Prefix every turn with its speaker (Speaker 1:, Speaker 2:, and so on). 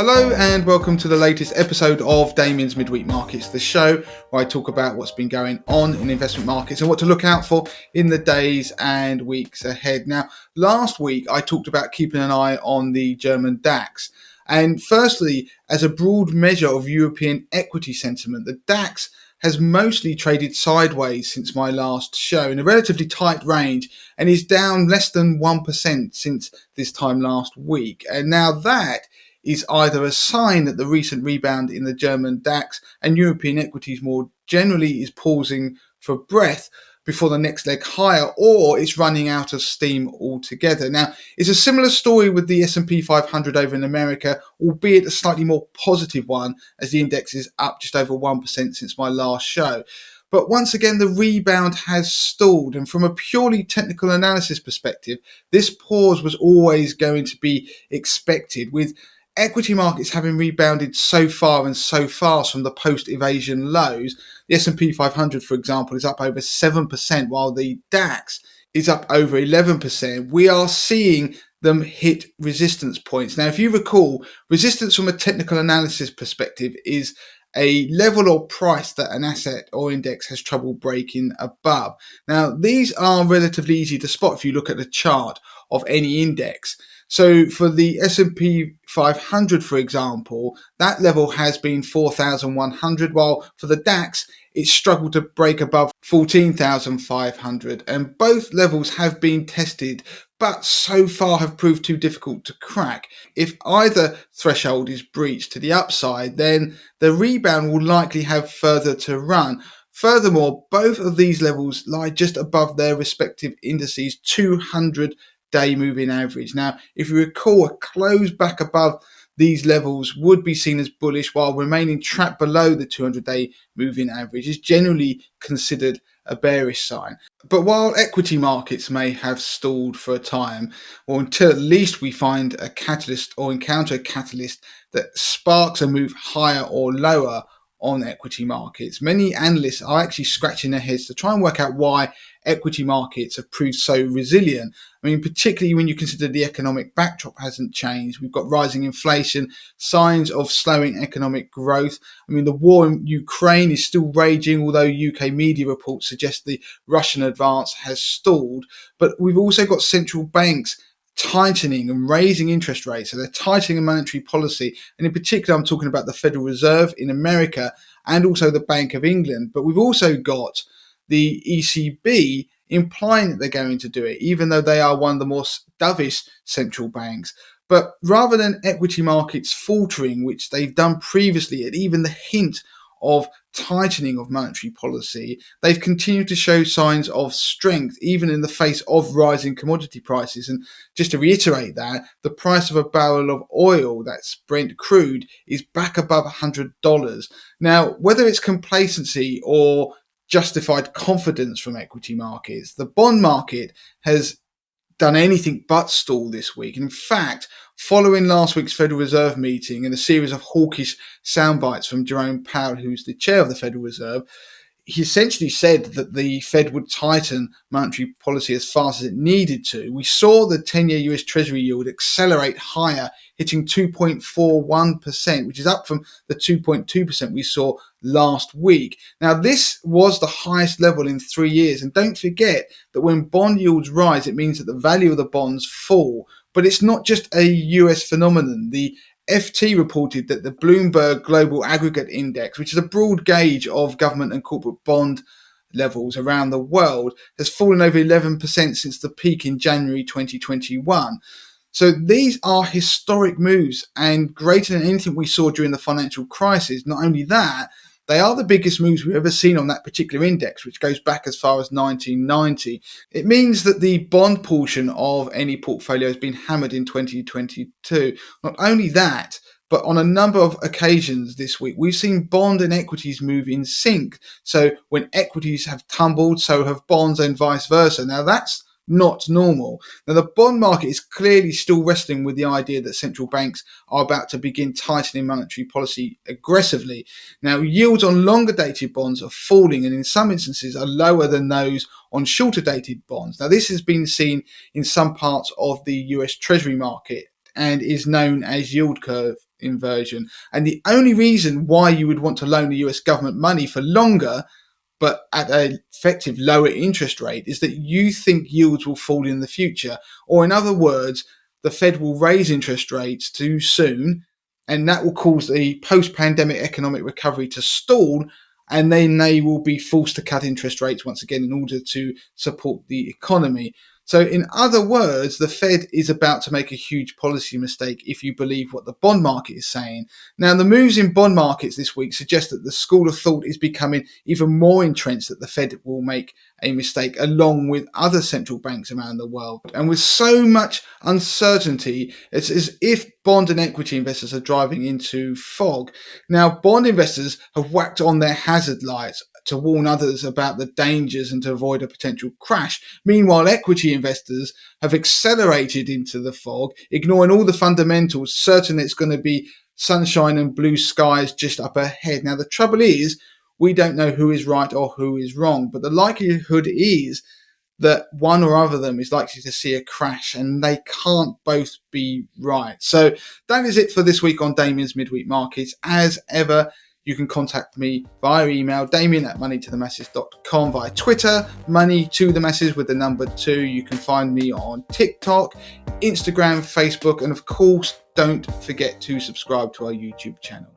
Speaker 1: Hello and welcome to the latest episode of Damien's Midweek Markets, the show where I talk about what's been going on in investment markets and what to look out for in the days and weeks ahead. Now, last week I talked about keeping an eye on the German DAX. And firstly, as a broad measure of European equity sentiment, the DAX has mostly traded sideways since my last show in a relatively tight range and is down less than 1% since this time last week. And now that is either a sign that the recent rebound in the German DAX and European equities more generally is pausing for breath before the next leg higher, or it's running out of steam altogether. Now, it's a similar story with the S&P 500 over in America, albeit a slightly more positive one, as the index is up just over 1% since my last show. But once again, the rebound has stalled. And from a purely technical analysis perspective, this pause was always going to be expected, with equity markets having rebounded so far and so fast from the post-evasion lows. The S&P 500, for example, is up over 7%, while the DAX is up over 11%. We are seeing them hit resistance points. Now, if you recall, resistance from a technical analysis perspective is a level or price that an asset or index has trouble breaking above. Now, these are relatively easy to spot if you look at the chart of any index. So for the S&P 500, for example, that level has been 4,100, while for the DAX, it's struggled to break above 14,500. And both levels have been tested, but so far have proved too difficult to crack. If either threshold is breached to the upside, then the rebound will likely have further to run. Furthermore, both of these levels lie just above their respective indices 200-day moving average. Now, if you recall, a close back above these levels would be seen as bullish, while remaining trapped below the 200-day moving average is generally considered a bearish sign. But while equity markets may have stalled for a time, or until at least we find a catalyst or encounter a catalyst that sparks a move higher or lower on equity markets, many analysts are actually scratching their heads to try and work out why equity markets have proved so resilient. I mean, particularly when you consider the economic backdrop hasn't changed. We've got rising inflation, signs of slowing economic growth. I mean, the war in Ukraine is still raging, although UK media reports suggest the Russian advance has stalled. But we've also got central banks tightening and raising interest rates. So they're tightening monetary policy. And in particular, I'm talking about the Federal Reserve in America and also the Bank of England. But we've also got the ECB implying that they're going to do it, even though they are one of the more dovish central banks. But rather than equity markets faltering, which they've done previously at even the hint of tightening of monetary policy, they've continued to show signs of strength, even in the face of rising commodity prices. And just to reiterate that, the price of a barrel of oil, that's Brent crude, is back above $100. Now, whether it's complacency or justified confidence from equity markets, the bond market has done anything but stall this week. In fact, following last week's Federal Reserve meeting and a series of hawkish soundbites from Jerome Powell, who's the chair of the Federal Reserve, he essentially said that the Fed would tighten monetary policy as fast as it needed to. We saw the 10-year US Treasury yield accelerate higher, hitting 2.41%, which is up from the 2.2% we saw last week. Now, this was the highest level in 3 years. And don't forget that when bond yields rise, it means that the value of the bonds fall. But it's not just a US phenomenon. The FT reported that the Bloomberg Global Aggregate Index, which is a broad gauge of government and corporate bond levels around the world, has fallen over 11% since the peak in January 2021. So these are historic moves and greater than anything we saw during the financial crisis. Not only that, they are the biggest moves we've ever seen on that particular index, which goes back as far as 1990. It means that the bond portion of any portfolio has been hammered in 2022. Not only that, but on a number of occasions this week, we've seen bond and equities move in sync. So when equities have tumbled, so have bonds and vice versa. Now that's not normal. Now, the bond market is clearly still wrestling with the idea that central banks are about to begin tightening monetary policy aggressively. Now, yields on longer dated bonds are falling and in some instances are lower than those on shorter dated bonds. Now, this has been seen in some parts of the US Treasury market and is known as yield curve inversion. And the only reason why you would want to loan the US government money for longer, but at an effective lower interest rate, is that you think yields will fall in the future. Or in other words, the Fed will raise interest rates too soon, and that will cause the post-pandemic economic recovery to stall, and then they will be forced to cut interest rates once again in order to support the economy. So in other words, the Fed is about to make a huge policy mistake if you believe what the bond market is saying. Now, the moves in bond markets this week suggest that the school of thought is becoming even more entrenched that the Fed will make a mistake along with other central banks around the world. And with so much uncertainty, it's as if bond and equity investors are driving into fog. Now, bond investors have whacked on their hazard lights to warn others about the dangers and to avoid a potential crash. Meanwhile, equity investors have accelerated into the fog, ignoring all the fundamentals, certain it's going to be sunshine and blue skies just up ahead. Now, the trouble is, we don't know who is right or who is wrong, but the likelihood is that one or other of them is likely to see a crash, and they can't both be right. So that is it for this week on Damien's Midweek Markets. As ever, you can contact me via email, damien@moneytothemasses.com, via Twitter, money2themasses with the number 2. You can find me on TikTok, Instagram, Facebook, and of course, don't forget to subscribe to our YouTube channel.